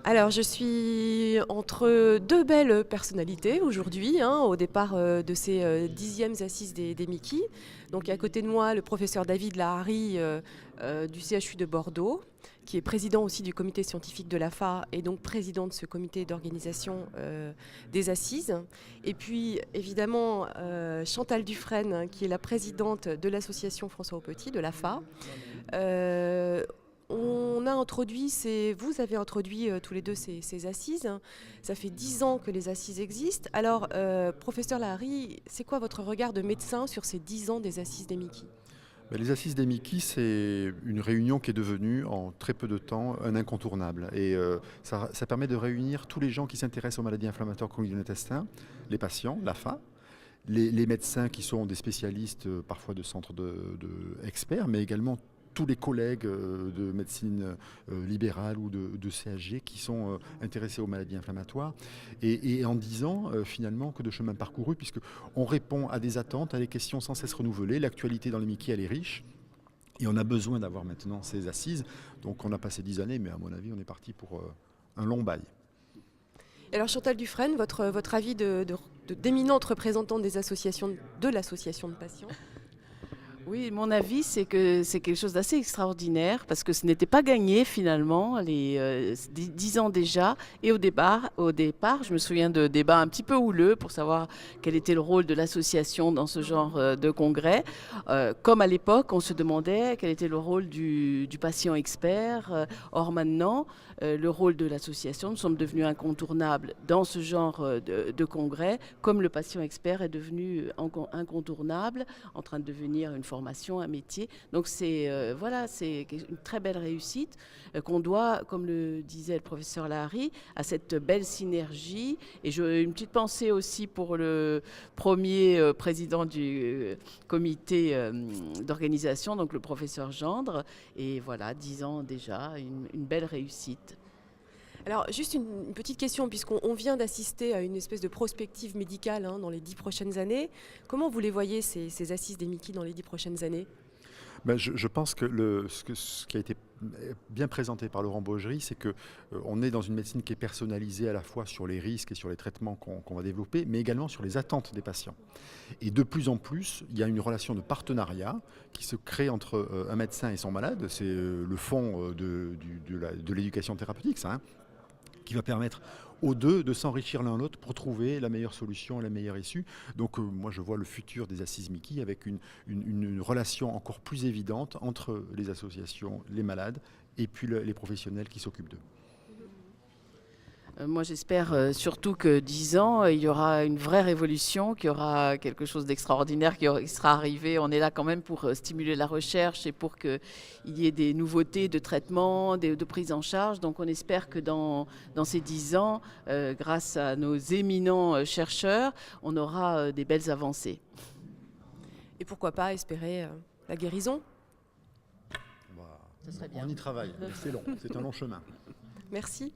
Alors, je suis entre deux belles personnalités aujourd'hui, hein, au départ de ces 10e assises des Mickey. Donc, à côté de moi, le professeur David Lahari du CHU de Bordeaux, qui est président aussi du comité scientifique de l'AFA et donc président de ce comité d'organisation des assises. Et puis, évidemment, Chantal Dufresne, hein, qui est la présidente de l'association François Aupetit, de l'AFA. Euh, on a introduit, vous avez introduit tous les deux ces assises. Ça fait 10 ans que les assises existent. Alors, professeur Lahari, c'est quoi votre regard de médecin sur ces 10 ans des assises des Mickey? Les Assises des Mickey, c'est une réunion qui est devenue en très peu de temps un incontournable. Et ça permet de réunir tous les gens qui s'intéressent aux maladies inflammatoires chroniques de l'intestin, les patients, l'AFA, les médecins qui sont des spécialistes parfois de centres experts, mais également tous les collègues de médecine libérale ou de CHG qui sont intéressés aux maladies inflammatoires. Et en 10 ans, finalement, que de chemin parcouru, puisqu'on répond à des attentes, à des questions sans cesse renouvelées. L'actualité dans les Mickey, elle est riche. Et on a besoin d'avoir maintenant ces assises. Donc on a passé 10 années, mais à mon avis, on est parti pour un long bail. Alors, Chantal Dufresne, votre avis d'éminente représentante des associations, de l'association de patients? Oui, mon avis, c'est que c'est quelque chose d'assez extraordinaire parce que ce n'était pas gagné finalement, les 10 ans déjà. Et au départ, je me souviens de débats un petit peu houleux pour savoir quel était le rôle de l'association dans ce genre de congrès. Comme à l'époque, on se demandait quel était le rôle du patient expert. Or maintenant, le rôle de l'association, nous sommes devenus incontournables dans ce genre de congrès, comme le patient expert est devenu incontournable, en train de devenir une formation, un métier. Donc c'est une très belle réussite qu'on doit, comme le disait le professeur Lahari, à cette belle synergie. Et une petite pensée aussi pour le premier président du comité d'organisation, donc le professeur Gendre. Et voilà, 10 ans déjà, une belle réussite. Alors, juste une petite question, puisqu'on vient d'assister à une espèce de prospective médicale, hein, dans les 10 prochaines années. Comment vous les voyez, ces assises des Mickey, dans les 10 prochaines années? Je pense que ce qui a été bien présenté par Laurent Baugerie, c'est qu'on est dans une médecine qui est personnalisée à la fois sur les risques et sur les traitements qu'on va développer, mais également sur les attentes des patients. Et de plus en plus, il y a une relation de partenariat qui se crée entre un médecin et son malade. C'est le fond de l'éducation thérapeutique, ça, hein, qui va permettre aux deux de s'enrichir l'un l'autre pour trouver la meilleure solution, la meilleure issue. Donc moi je vois le futur des assises Mickey avec une relation encore plus évidente entre les associations, les malades et puis les professionnels qui s'occupent d'eux. Moi, j'espère surtout que 10 ans, il y aura une vraie révolution, qu'il y aura quelque chose d'extraordinaire qui sera arrivé. On est là quand même pour stimuler la recherche et pour qu'il y ait des nouveautés de traitement, de prise en charge. Donc, on espère que dans ces 10 ans, grâce à nos éminents chercheurs, on aura des belles avancées. Et pourquoi pas espérer la guérison? Ce serait bien. On y travaille, c'est long, c'est un long chemin. Merci.